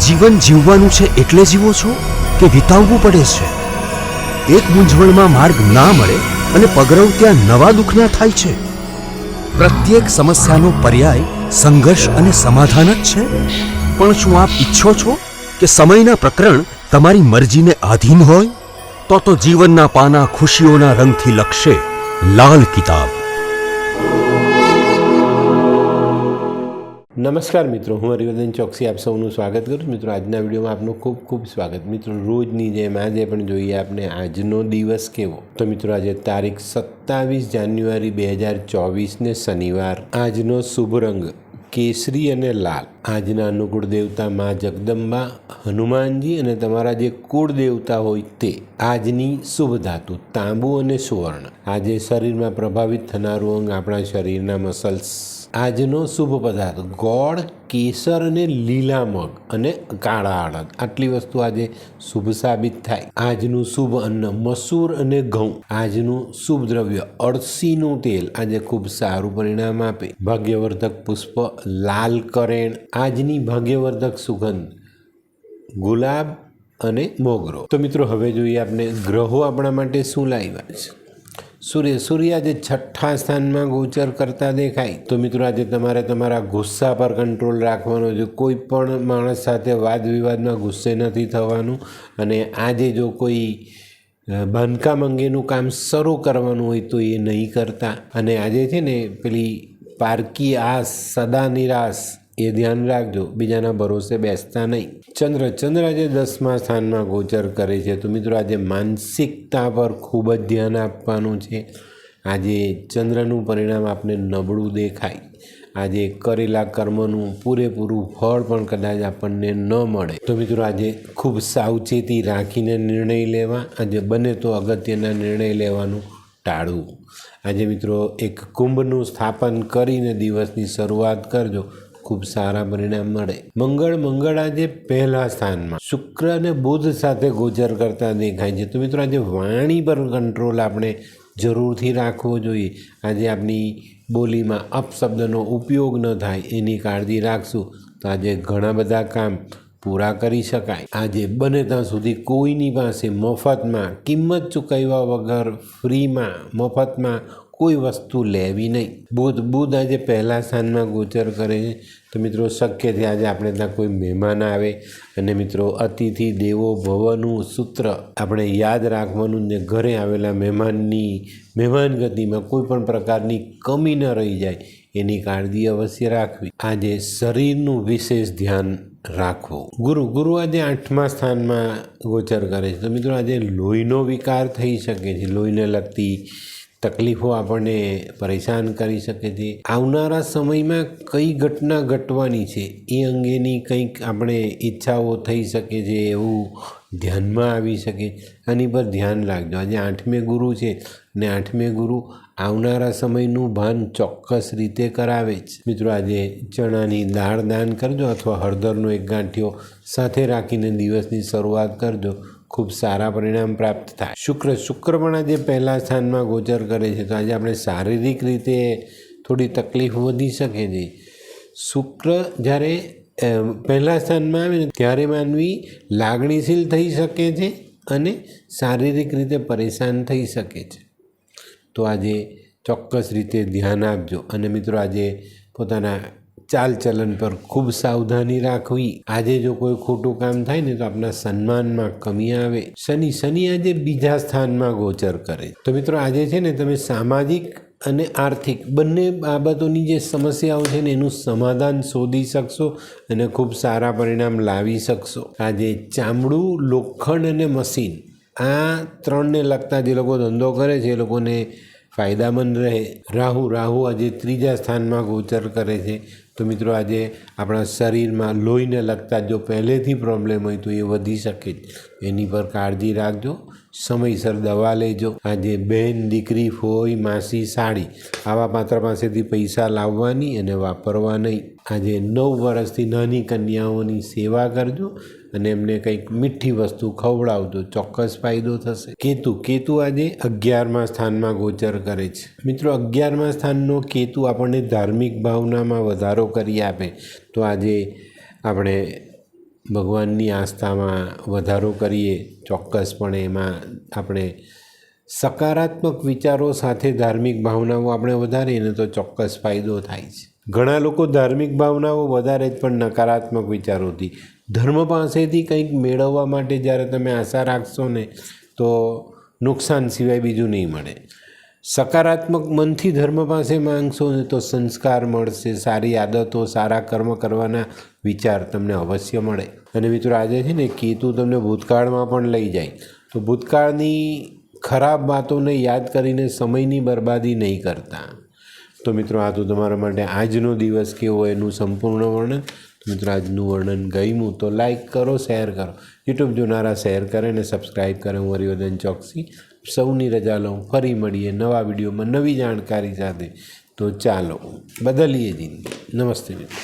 જીવન જીવવાનું છે એટલે જીવો છો કે વિતાવવું પડે છે? એક મૂંઝવણમાં માર્ગ ના મળે અને પગરવ ત્યાં નવા દુઃખના થાય છે. પ્રત્યેક સમસ્યાનો પર્યાય સંઘર્ષ અને સમાધાન જ છે. પણ શું આપ ઈચ્છો છો કે સમયના પ્રકરણ તમારી મરજીને આધીન હોય? તો જીવનના પાના ખુશીઓના રંગથી લખશે લાલ કિતાબ. નમસ્કાર મિત્રો, હું હરિવર્ધન ચોકસી આપ સૌનું સ્વાગત કરું છું. મિત્રો, આજના વિડીયોમાં આપનું ખૂબ ખૂબ સ્વાગત. મિત્રો, રોજની જેમ આજે પણ જોઈએ આપણે આજનો દિવસ કેવો. તો મિત્રો, આજે તારીખ 27 જાન્યુઆરી 2024 શનિવાર. આજનો શુભ રંગ કેસરી અને લાલ. આજના અનુકૂળ દેવતા મા જગદંબા, હનુમાનજી અને તમારા જે કુળ દેવતા હોય તે. આજની શુભ ધાતુ તાંબુ અને સુવર્ણ. આજે શરીરમાં પ્રભાવિત થનારું અંગ આપણા શરીરના મસલ્સ. આજનો શુભ પદાર્થ ગોળ, કેસર અને લીલા મગ અને કાળા અડદ. આટલી વસ્તુ આજે શુભ સાબિત થાય. આજનું શુભ અન્ન મસૂર અને ઘઉં. આજનું શુભ દ્રવ્ય અળસીનું તેલ. આજે ખૂબ સારું પરિણામ આપે. ભાગ્યવર્ધક પુષ્પ લાલ કરેણ. આજની ભાગ્યવર્ધક સુગંધ ગુલાબ અને મોગરો. તો મિત્રો, હવે જોઈએ આપણે ગ્રહો આપણા માટે શું લાવ્યા છે. સૂર્ય આજે 6થા સ્થાનમાં ગોચર કરતા દેખાય. તો મિત્રો, આજે તમારે તમારા ગુસ્સા પર કંટ્રોલ રાખવાનો છે. કોઈ પણ માણસ સાથે વાદ વિવાદમાં ગુસ્સે નથી થવાનું. અને આજે જો કોઈ બાંધકામ અંગેનું કામ શરૂ કરવાનું હોય તો એ નહીં કરતા. અને આજે છે ને પેલી પારકી આસ સદા નિરાશ, એ ધ્યાન રાખજો. બીજાના ભરોસે બેસતા નહીં. ચંદ્ર આજે 10મા સ્થાનમાં ગોચર કરે છે. તો મિત્રો, આજે માનસિકતા પર ખૂબ જ ધ્યાન આપવાનું છે. આજે ચંદ્રનું પરિણામ આપને નબળું દેખાય. આજે કરેલા કર્મનું પૂરેપૂરું ફળ પણ કદાચ આપણને ન મળે. તો મિત્રો, આજે ખૂબ સાવચેતી રાખીને નિર્ણય લેવા. આજે બને તો અગત્યના નિર્ણય લેવાનું ટાળવું. આજે મિત્રો, એક કુંભનું સ્થાપન કરીને દિવસની શરૂઆત કરજો. ખૂબ સારા પરિણામ મળે. મંગળ આજે 1લા સ્થાનમાં. શુક્ર અને બુધ સાથે ગોચર કરતા દેખાય છે. તો મિત્રો, આજે વાણી પર કંટ્રોલ આપણે જરૂરથી રાખવો જોઈએ. આજે આપણી બોલીમાં અપશબ્દનો ઉપયોગ ન થાય એની કાળજી રાખશું તો આજે ઘણા બધા કામ પૂરા કરી શકાય. આજે બને ત્યાં સુધી કોઈની પાસે મફતમાં, કિંમત ચૂકવ્યા વગર, ફ્રીમાં, મફતમાં કોઈ વસ્તુ લેવી નહીં. બુધ આજે 1લા સ્થાનમાં ગોચર કરે છે. તો મિત્રો, શક્ય છે આજે આપણે ત્યાં કોઈ મહેમાન આવે. અને મિત્રો, અતિથિ દેવો ભવનું સૂત્ર આપણે યાદ રાખવાનું. ને ઘરે આવેલા મહેમાનગતિમાં કોઈ પણ પ્રકારની કમી ન રહી જાય એની કાળજી અવશ્ય રાખવી. આજે શરીરનું વિશેષ ધ્યાન રાખવું. ગુરુ આજે 8મા સ્થાનમાં ગોચર કરે છે. તો મિત્રો, આજે લોહીનો વિકાર થઈ શકે છે. લોહીને લગતી તકલીફો આપણને પરેશાન કરી શકે છે. આવનારા સમયમાં કઈ ઘટના ઘટવાની છે એ અંગેની કંઈક આપણે ઈચ્છાઓ થઈ શકે છે, એવું ધ્યાનમાં આવી શકે. આની પર ધ્યાન રાખજો. આજે 8મે ગુરુ છે ને 8મે ગુરુ આવનારા સમયનું ભાન ચોક્કસ રીતે કરાવે છે. મિત્રો, આજે ચણાની દાળ દાન કરજો અથવા હળદરનો એક ગાંઠિયો સાથે રાખીને દિવસની શરૂઆત કરજો. ખૂબ સારા પરિણામ પ્રાપ્ત થાય. શુક્ર પણ આજે 1લા સ્થાનમાં ગોચર કરે છે. તો આજે આપણે શારીરિક રીતે થોડી તકલીફ વધી શકે છે. શુક્ર જ્યારે 1લા સ્થાનમાં આવે ને ત્યારે માનવી લાગણીશીલ થઈ શકે છે અને શારીરિક રીતે પરેશાન થઈ શકે છે. તો આજે ચોક્કસ રીતે ધ્યાન આપજો. અને મિત્રો, આજે પોતાના ચાલચલન પર ખૂબ સાવધાની રાખવી. આજે જો કોઈ ખોટું કામ થાય ને તો આપણા સન્માનમાં કમી આવે. શનિ આજે 2જા સ્થાનમાં ગોચર કરે. તો મિત્રો, આજે છે ને તમે સામાજિક અને આર્થિક બંને બાબતોની જે સમસ્યાઓ છે ને એનું સમાધાન શોધી શકશો અને ખૂબ સારા પરિણામ લાવી શકશો. આજે ચામડું, લોખંડ અને મશીન, આ 3ને લગતા જે લોકો ધંધો કરે છે એ લોકોને ફાયદામંદ રહે. રાહુ આજે 3જા સ્થાનમાં ગોચર કરે છે. તો મિત્રો, આજે આપણા શરીરમાં લોહીને લગતા જો પહેલેથી પ્રોબ્લેમ હોય તો એ વધી શકે. એની પર કાળજી રાખજો. સમયસર દવા લેજો. આજે બહેન, દીકરી, ફોઈ, માસી, સાડી આવા પાત્ર પાસેથી પૈસા લાવવાની અને વાપરવા નહીં. આજે 9 વર્ષથી નાની કન્યાઓની સેવા કરજો અને એમને કંઈક મીઠી વસ્તુ ખવડાવજો. ચોક્કસ ફાયદો થશે. કેતુ આજે 11મા સ્થાનમાં ગોચર કરે છે. મિત્રો, 11મા સ્થાનનો કેતુ આપણને ધાર્મિક ભાવનામાં વધારો કરી આપે. તો આજે આપણે ભગવાનની આસ્થામાં વધારો કરીએ, ચોક્કસપણે એમાં આપણે સકારાત્મક વિચારો સાથે ધાર્મિક ભાવનાઓ આપણે વધારીએ ને તો ચોક્કસ ફાયદો થાય છે. ઘણા લોકો ધાર્મિક ભાવનાઓ વધારે જ પણ નકારાત્મક વિચારોથી, ધર્મ પાસેથી કંઈક મેળવવા માટે જ્યારે તમે આશા રાખશો ને તો નુકસાન સિવાય બીજું નહીં મળે. સકારાત્મક મનથી ધર્મ પાસે માંગશો ને તો સંસ્કાર મળશે, સારી આદતો, સારા કર્મ કરવાના વિચાર તમને અવશ્ય મળે. અને મિત્રો આજે છે ને કેતુ તમને ભૂતકાળમાં પણ લઈ જાય, તો ભૂતકાળની ખરાબ વાતોને યાદ કરીને સમયની બરબાદી નહીં કરતા. તો મિત્રો આ તો તમારા માટે આજનો દિવસ કેવો એનું સંપૂર્ણ વર્ણન. મિત્રો આજનું વર્ણન ગમ્યું તો લાઈક કરો, શેર કરો. યુટ્યુબ જોનારા શેર કરે ને સબસ્ક્રાઈબ કરે. હું હરિવર્ધન ચોકસી સૌની રજા લઉં. ફરી મળીએ નવા વિડીયોમાં નવી જાણકારી સાથે. તો ચાલો બદલીએ જિંદગી. નમસ્તે મિત્રો.